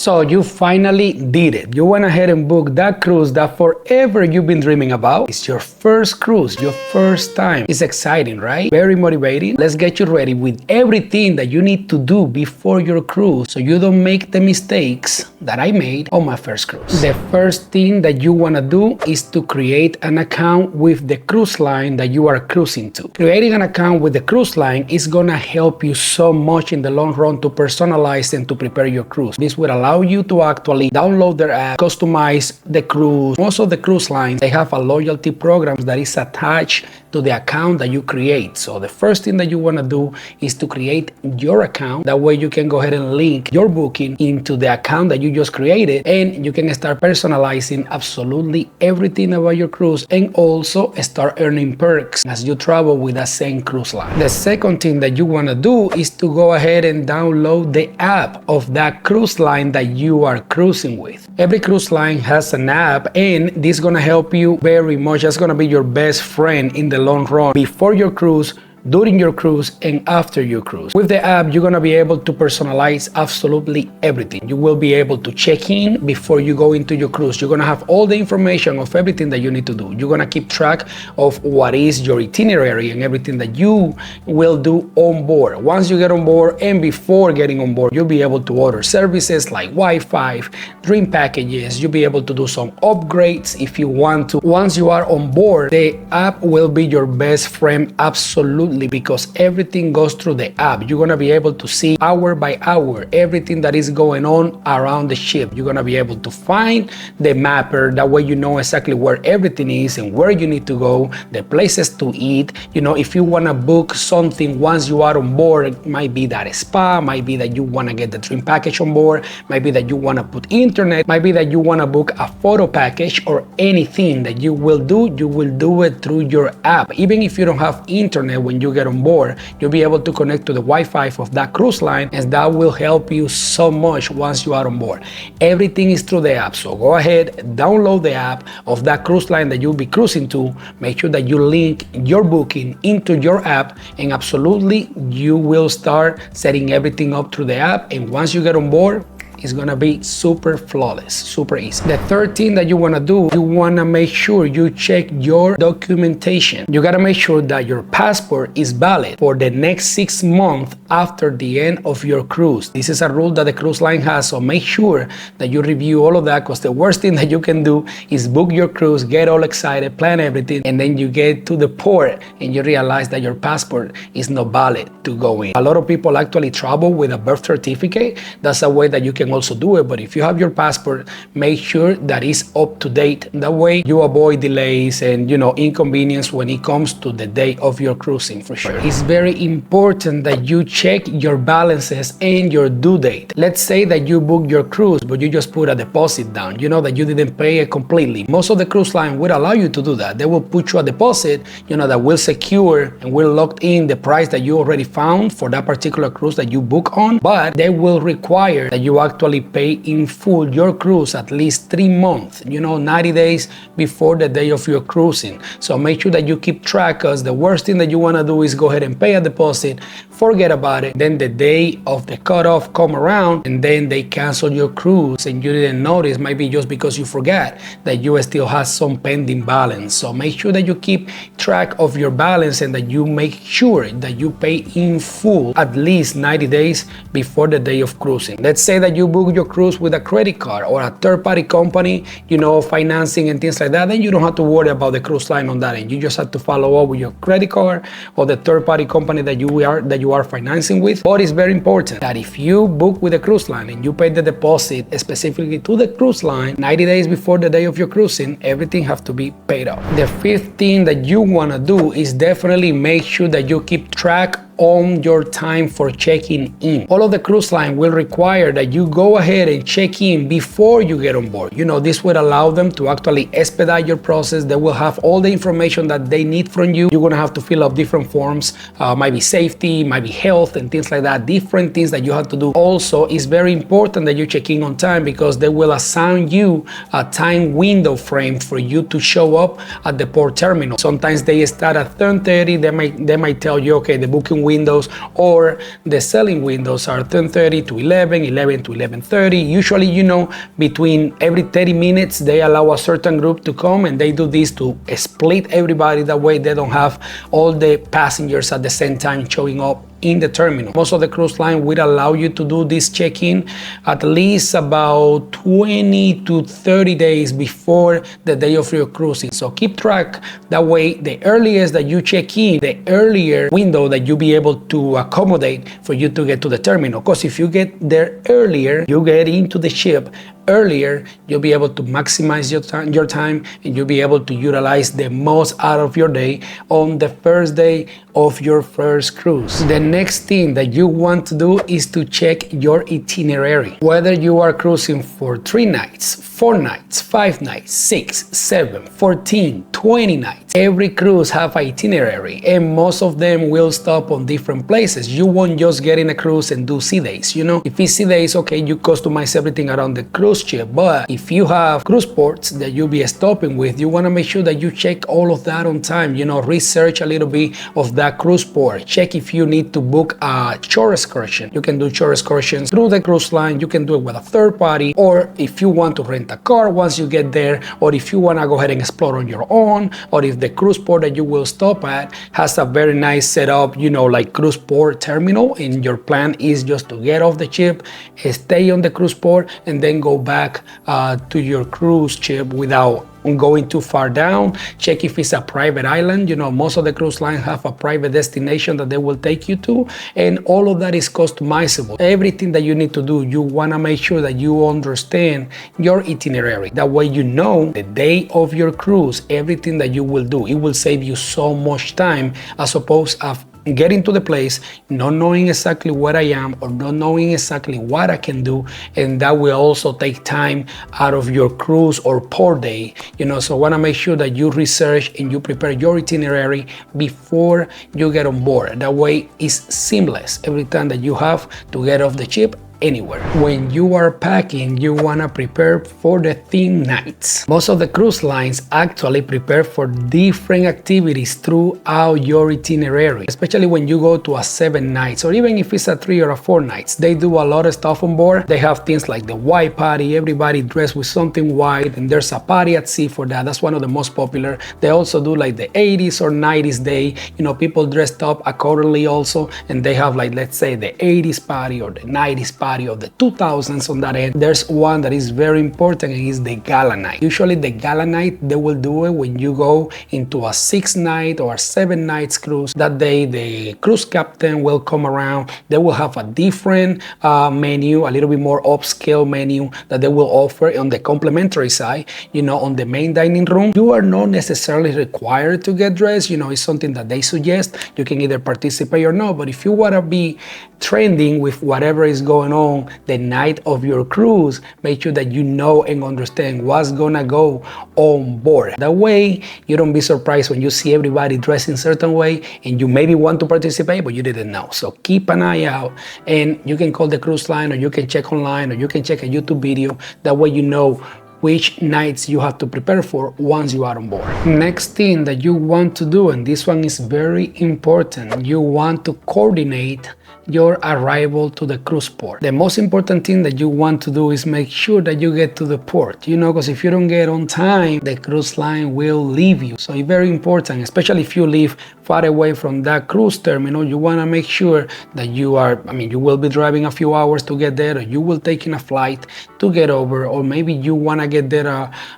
So you finally did it. You went ahead and booked that cruise that forever you've been dreaming about. It's your first cruise, your first time. It's exciting, right? Very motivating. Let's get you ready with everything that you need to do before your cruise so you don't make the mistakes that I made on my first cruise. The first thing that you want to do is to create an account with the cruise line that you are cruising to. Creating an account with the cruise line is going to help you so much in the long run to personalize and to prepare your cruise. This will allow you to actually download their app, customize the cruise. Most of the cruise lines, they have a loyalty program that is attached to the account that you create. So the first thing that you want to do is to create your account. That way you can go ahead and link your booking into the account that you just created, and you can start personalizing absolutely everything about your cruise, and also start earning perks as you travel with that same cruise line. The second thing that you want to do is to go ahead and download the app of that cruise line that you are cruising with. Every cruise line has an app, and this is going to help you very much. That's going to be your best friend in the long run, before your cruise, during your cruise, and after your cruise. With the app, you're gonna be able to personalize absolutely everything. You will be able to check in before you go into your cruise. You're gonna have all the information of everything that you need to do. You're gonna keep track of what is your itinerary and everything that you will do on board. Once you get on board, and before getting on board, you'll be able to order services like Wi-Fi, dream packages. You'll be able to do some upgrades if you want to. Once you are on board, the app will be your best friend absolutely, because everything goes through the app. You're gonna be able to see hour by hour everything that is going on around the ship. You're gonna be able to find the mapper. That way you know exactly where everything is and where you need to go, the places to eat. You know, if you wanna book something once you are on board, it might be that spa, might be that you wanna get the dream package on board, might be that you wanna put internet, might be that you wanna book a photo package, or anything that you will do it through your app. Even if you don't have internet when you get on board, you'll be able to connect to the Wi-Fi of that cruise line, and that will help you so much once you are on board. Everything is through the app, so go ahead, download the app of that cruise line that you'll be cruising to. Make sure that you link your booking into your app, and absolutely you will start setting everything up through the app. And once you get on board, it's gonna be super flawless, super easy. The third thing that you wanna do, you wanna make sure you check your documentation. You gotta make sure that your passport is valid for the next 6 months after the end of your cruise. This is a rule that the cruise line has, so make sure that you review all of that, because the worst thing that you can do is book your cruise, get all excited, plan everything, and then you get to the port and you realize that your passport is not valid to go in. A lot of people actually travel with a birth certificate. That's a way that you can also do it, but if you have your passport, make sure that it's up to date. That way you avoid delays and inconvenience when it comes to the day of your cruising, for sure. It's very important that you check your balances and your due date. Let's say that you book your cruise, but you just put a deposit down, that you didn't pay it completely. Most of the cruise line will allow you to do that. They will put you a deposit, that will secure and will lock in the price that you already found for that particular cruise that you book on, but they will require that you actually pay in full your cruise at least 3 months, 90 days before the day of your cruising. So make sure that you keep track, because the worst thing that you want to do is go ahead and pay a deposit, forget about it, then the day of the cutoff come around and then they cancel your cruise and you didn't notice, maybe just because you forgot that you still have some pending balance. So make sure that you keep track of your balance and that you make sure that you pay in full at least 90 days before the day of cruising. Let's say that you book your cruise with a credit card or a third-party company, financing and things like that, then you don't have to worry about the cruise line on that end. You just have to follow up with your credit card or the third-party company that you are financing with. But it's very important that if you book with a cruise line and you pay the deposit specifically to the cruise line 90 days before the day of your cruising, everything has to be paid off. The fifth thing that you want to do is definitely make sure that you keep track on your time for checking in. All of the cruise line will require that you go ahead and check in before you get on board. This would allow them to actually expedite your process. They will have all the information that they need from you. You're gonna have to fill up different forms, might be safety, might be health and things like that, different things that you have to do. Also, it's very important that you check in on time, because they will assign you a time window frame for you to show up at the port terminal. Sometimes they start at 10:30. They might tell you, okay, the booking windows, or the selling windows are 10:30 to 11, 11 to 11:30. Usually, between every 30 minutes, they allow a certain group to come, and they do this to split everybody. That way they don't have all the passengers at the same time showing up in the terminal. Most of the cruise line will allow you to do this check-in at least about 20 to 30 days before the day of your cruising. So keep track. That way, the earliest that you check in, the earlier window that you'll be able to accommodate for you to get to the terminal. Because if you get there earlier, you get into the ship earlier, you'll be able to maximize your time, and you'll be able to utilize the most out of your day on the first day of your first cruise. The next thing that you want to do is to check your itinerary. Whether you are cruising for 3 nights, 4 nights, 5 nights, 6, 7, 14, 20 nights. Every cruise have an itinerary, and most of them will stop on different places. You won't just get in a cruise and do sea days. If it's sea days, okay, you customize everything around the cruise ship. But if you have cruise ports that you'll be stopping with, you want to make sure that you check all of that on time. Research a little bit of that cruise port. Check if you need to book a shore excursion. You can do shore excursions through the cruise line. You can do it with a third party, or if you want to rent a car once you get there, or if you want to go ahead and explore on your own, or if the cruise port that you will stop at has a very nice setup, like cruise port terminal, and your plan is just to get off the ship, stay on the cruise port, and then go back to your cruise ship without going too far down. Check if it's a private island. Most of the cruise lines have a private destination that they will take you to, and all of that is customizable. Everything that you need to do, you want to make sure that you understand your itinerary. That way the day of your cruise, everything that you will do. It will save you so much time as opposed to getting to the place, not knowing exactly where I am, or not knowing exactly what I can do, and that will also take time out of your cruise or port day. So I want to make sure that you research and you prepare your itinerary before you get on board. That way it's seamless every time that you have to get off the ship anywhere. When you are packing, you want to prepare for the theme nights. Most of the cruise lines actually prepare for different activities throughout your itinerary, especially when you go to a 7 nights, or even if it's a 3 or a 4 nights. They do a lot of stuff on board. They have things like the white party, everybody dressed with something white, and there's a party at sea for that. That's one of the most popular. They also do like the 80s or 90s day, people dressed up accordingly also, and they have like, let's say, the 80s party or the 90s party of the 2000s on that end. There's one that is very important, and is the gala night. Usually the gala night, they will do it when you go into a 6 night or a 7 nights cruise. That day the cruise captain will come around. They will have a different menu, a little bit more upscale menu that they will offer on the complimentary side. On the main dining room, you are not necessarily required to get dressed. It's something that they suggest. You can either participate or not, but if you want to be trending with whatever is going on the night of your cruise, make sure that you know and understand what's gonna go on board. That way you don't be surprised when you see everybody dressed in a certain way and you maybe want to participate but you didn't know. So keep an eye out, and you can call the cruise line, or you can check online, or you can check a YouTube video. That way you know which nights you have to prepare for once you are on board. Next thing that you want to do, and this one is very important, you want to coordinate your arrival to the cruise port. The most important thing that you want to do is make sure that you get to the port, because if you don't get on time, the cruise line will leave you. So it's very important, especially if you live far away from that cruise terminal. You want to make sure that you will be driving a few hours to get there, or you will take in a flight to get over, or maybe you want to get there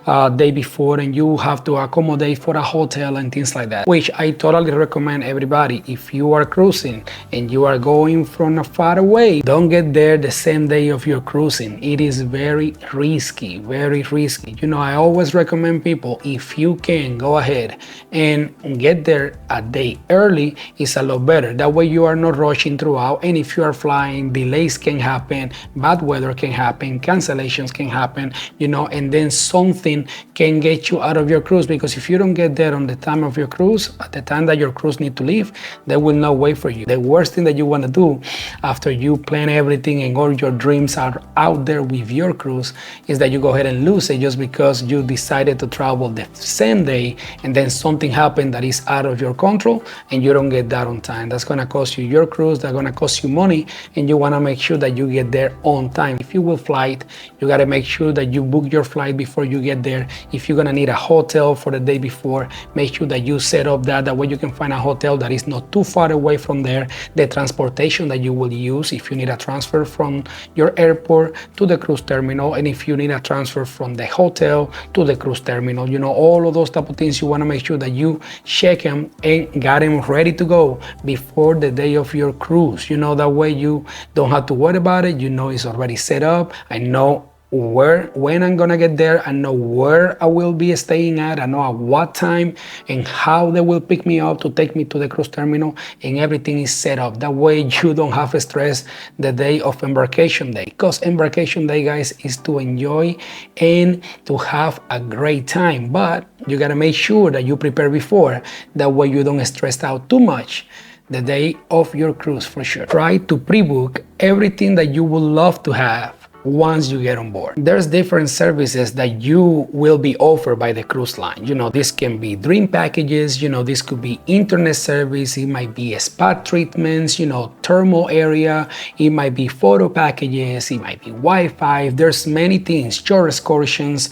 a day before and you have to accommodate for a hotel and things like that, which I totally recommend everybody. If you are cruising and you are going from far away, don't get there the same day of your cruising. It is very risky, very risky. I always recommend people, if you can, go ahead and get there a day early. It's a lot better. That way you are not rushing throughout, and if you are flying, delays can happen, bad weather can happen, cancellations can happen, and then something can get you out of your cruise, because if you don't get there on the time of your cruise, at the time that your cruise need to leave, they will not wait for you. The worst thing that you want to do after you plan everything and all your dreams are out there with your cruise is that you go ahead and lose it just because you decided to travel the same day and then something happened that is out of your control and you don't get that on time. That's gonna cost you your cruise, that's gonna cost you money, and you wanna make sure that you get there on time. If you will flight, you gotta make sure that you book your flight before you get there. If you're gonna need a hotel for the day before, make sure that you set up that way you can find a hotel that is not too far away from there. The transportation that you will use if you need a transfer from your airport to the cruise terminal, and if you need a transfer from the hotel to the cruise terminal, you know, all of those type of things, you want to make sure that you check them and got them ready to go before the day of your cruise. You know, that way you don't have to worry about it. You know, it's already set up. I know when I'm gonna get there, I know where I will be staying at, I know at what time and how they will pick me up to take me to the cruise terminal, and everything is set up. That way you don't have stress the day of embarkation day, because embarkation day, guys, is to enjoy and to have a great time, but you gotta make sure that you prepare before. That way you don't stress out too much the day of your cruise for sure. Try to pre-book everything that you would love to have once you get on board. There's different services that you will be offered by the cruise line. You know, this can be dream packages, you know, this could be internet service, it might be spa treatments, you know, thermal area, it might be photo packages, it might be Wi-Fi. There's many things, shore excursions,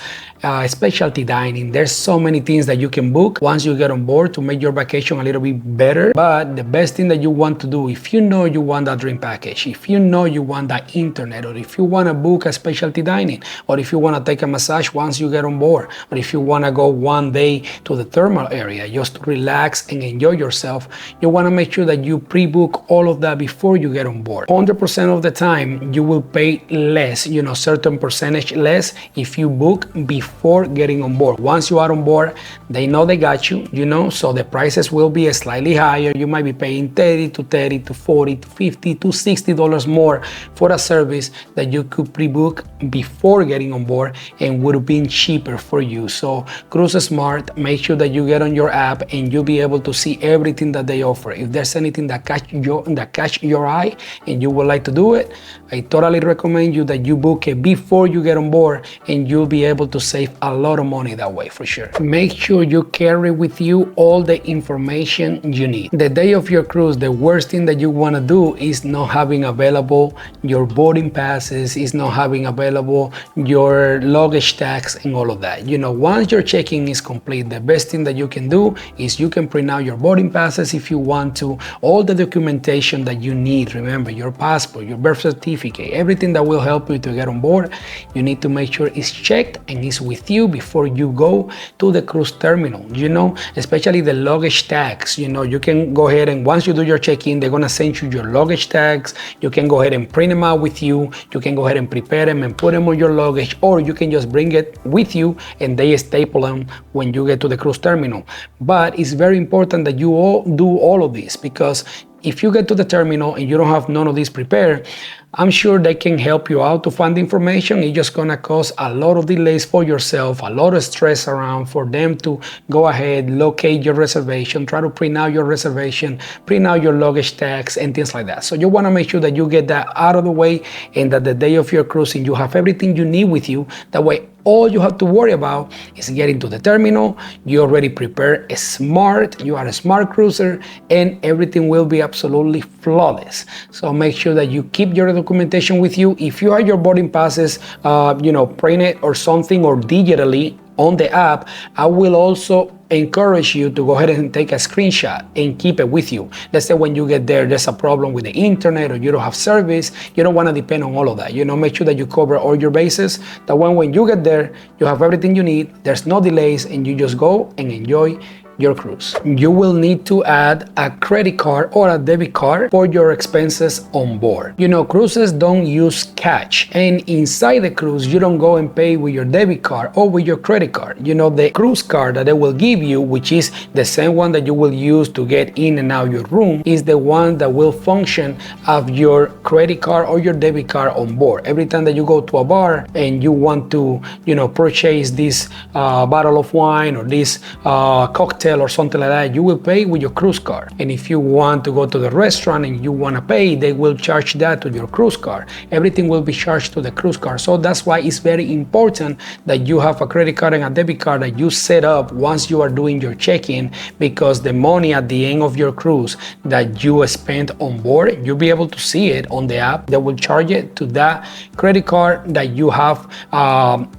specialty dining. There's so many things that you can book once you get on board to make your vacation a little bit better. But the best thing that you want to do, if you know you want that dream package, if you know you want that internet, or if you want to book a specialty dining, or if you want to take a massage once you get on board, or if you want to go one day to the thermal area just to relax and enjoy yourself, you want to make sure that you pre-book all of that before you get on board. 100% of the time you will pay less, you know, certain percentage less if you book before getting on board. Once you are on board, they know they got you, you know, so the prices will be slightly higher. You might be paying $30 to $40 to $50 to $60 more for a service that you could pre-book before getting on board and would have been cheaper for you. So Cruise Smart, make sure that you get on your app and you'll be able to see everything that they offer. If there's anything that catch your eye and you would like to do it, I totally recommend you that you book it before you get on board, and you'll be able to save a lot of money that way for sure. Make sure you carry with you all the information you need. The day of your cruise, the worst thing that you want to do is not having available your boarding passes, is not having available your luggage tags and all of that. You know, once your check-in is complete, the best thing that you can do is you can print out your boarding passes if you want to, all the documentation that you need. Remember, your passport, your birth certificate, everything that will help you to get on board, you need to make sure it's checked and it's with you before you go to the cruise terminal. You know, especially the luggage tags, you know, you can go ahead and once you do your check-in, they're gonna send you your luggage tags. You can go ahead and print them out with you. You can go ahead and prepare them and put them on your luggage, or you can just bring it with you and they staple them when you get to the cruise terminal. But it's very important that you all do all of this, because if you get to the terminal and you don't have none of this prepared, I'm sure they can help you out to find the information. It's just gonna cause a lot of delays for yourself, a lot of stress around for them to go ahead, locate your reservation, try to print out your reservation, print out your luggage tags and things like that. So you wanna make sure that you get that out of the way and that the day of your cruising, you have everything you need with you. That way, all you have to worry about is getting to the terminal. You already prepared smart, you are a smart cruiser, and everything will be absolutely flawless. So make sure that you keep your documentation with you. If you have your boarding passes, you know, print it or something, or digitally on the app, I will also encourage you to go ahead and take a screenshot and keep it with you. Let's say when you get there, there's a problem with the internet or you don't have service, you don't want to depend on all of that. You know, make sure that you cover all your bases, that when you get there, you have everything you need, there's no delays, and you just go and enjoy your cruise. You will need to add a credit card or a debit card for your expenses on board. You know, cruises don't use cash, and inside the cruise you don't go and pay with your debit card or with your credit card. You know, the cruise card that they will give you, which is the same one that you will use to get in and out your room, is the one that will function as your credit card or your debit card on board. Every time that you go to a bar and you want to, you know, purchase this bottle of wine or this cocktail hotel or something like that, you will pay with your cruise card. And if you want to go to the restaurant and you want to pay, they will charge that to your cruise card. Everything will be charged to the cruise card. So that's why it's very important that you have a credit card and a debit card that you set up once you are doing your check-in, because the money at the end of your cruise that you spent on board, you'll be able to see it on the app. They will charge it to that credit card that you have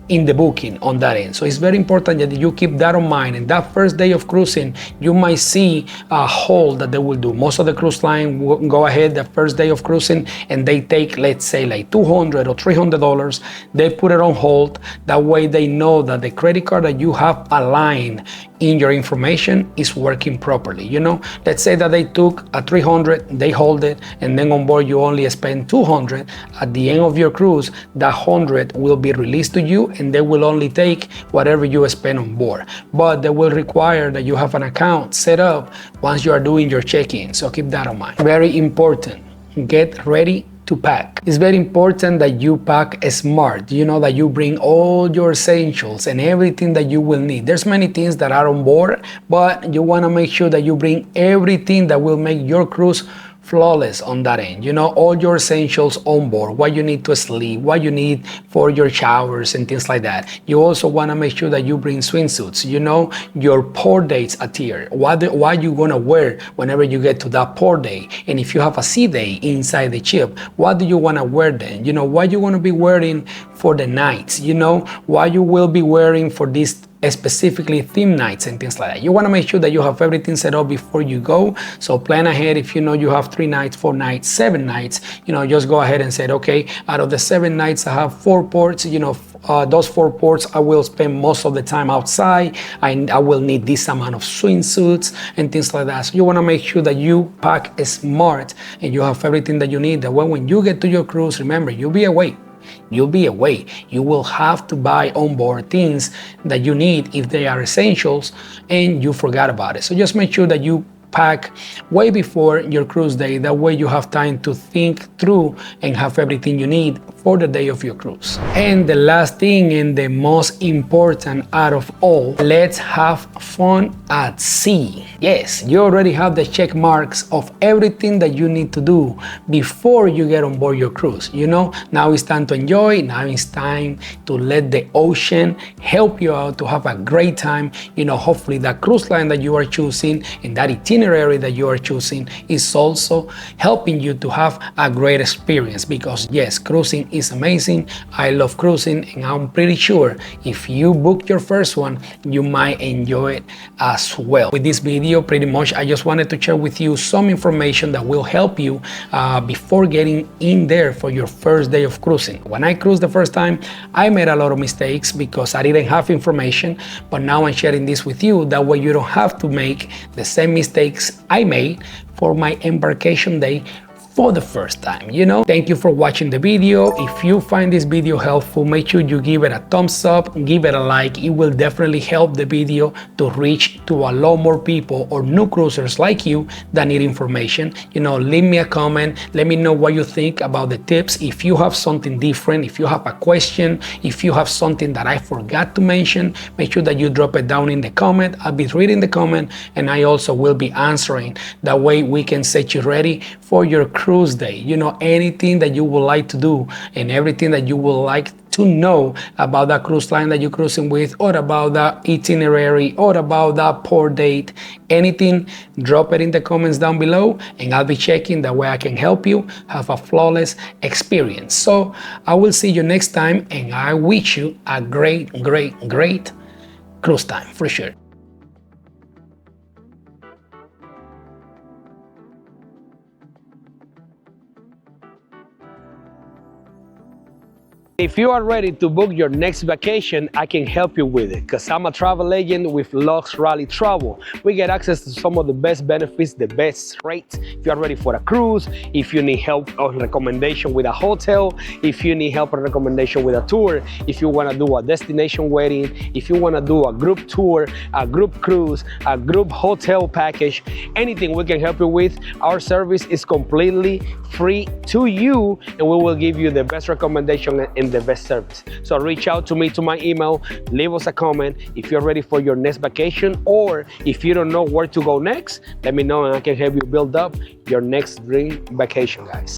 in the booking on that end. So it's very important that you keep that in mind. And that first day of cruising, you might see a hold that they will do. Most of the cruise line will go ahead the first day of cruising and they take, let's say, like $200 or $300. They put it on hold. That way they know that the credit card that you have aligned in your information is working properly. You know, let's say that they took a $300, they hold it, and then on board you only spend $200. At the end of your cruise, that $100 will be released to you, and they will only take whatever you spend on board. But they will require that you have an account set up once you are doing your check-in. So keep that in mind. Very important. Get ready to pack. It's very important that you pack smart, you know, that you bring all your essentials and everything that you will need. There's many things that are on board, but you want to make sure that you bring everything that will make your cruise flawless on that end. You know, all your essentials on board, what you need to sleep, what you need for your showers and things like that. You also want to make sure that you bring swimsuits, you know, your port dates attire, what you gonna wear whenever you get to that port day. And if you have a sea day inside the ship, what do you want to wear then? You know, what you want to be wearing for the nights, you know, what you will be wearing for this specifically theme nights and things like that. You want to make sure that you have everything set up before you go. So plan ahead. If you know you have 3 nights, 4 nights, 7 nights, you know, just go ahead and say, okay, out of the 7 nights, I have 4 ports, you know, those 4 ports, I will spend most of the time outside. I will need this amount of swimsuits and things like that. So you want to make sure that you pack smart and you have everything that you need. That when you get to your cruise, remember, you'll be away. You'll be away. You will have to buy onboard things that you need if they are essentials and you forgot about it. So just make sure that you pack way before your cruise day. That way you have time to think through and have everything you need for the day of your cruise. And the last thing and the most important out of all, let's have fun at sea. Yes, you already have the check marks of everything that you need to do before you get on board your cruise. You know, now it's time to enjoy. Now it's time to let the ocean help you out to have a great time. You know, hopefully that cruise line that you are choosing and that itinerary that you are choosing is also helping you to have a great experience, because yes, cruising is amazing. I love cruising, and I'm pretty sure if you book your first one, you might enjoy it as well. With this video, pretty much I just wanted to share with you some information that will help you before getting in there for your first day of cruising. When I cruised the first time, I made a lot of mistakes because I didn't have information, but now I'm sharing this with you. That way you don't have to make the same mistakes I made for my embarkation day for the first time, you know. Thank you for watching the video. If you find this video helpful, make sure you give it a thumbs up, give it a like. It will definitely help the video to reach to a lot more people or new cruisers like you that need information. You know, leave me a comment. Let me know what you think about the tips. If you have something different, if you have a question, if you have something that I forgot to mention, make sure that you drop it down in the comment. I'll be reading the comment and I also will be answering. That way we can set you ready for your cruise day. You know, anything that you would like to do and everything that you would like to know about that cruise line that you're cruising with, or about that itinerary, or about that port date, anything, drop it in the comments down below and I'll be checking. That way I can help you have a flawless experience. So I will see you next time, and I wish you a great cruise time for sure. If you are ready to book your next vacation, I can help you with it, because I'm a travel agent with Lux Rally Travel. We get access to some of the best benefits, the best rates. If you are ready for a cruise, if you need help or recommendation with a hotel, if you need help or recommendation with a tour, if you want to do a destination wedding, if you want to do a group tour, a group cruise, a group hotel package, anything we can help you with. Our service is completely free to you, and we will give you the best recommendation and and the best service. So reach out to me to my email, leave us a comment if you're ready for your next vacation, or if you don't know where to go next, let me know and I can help you build up your next dream vacation, guys.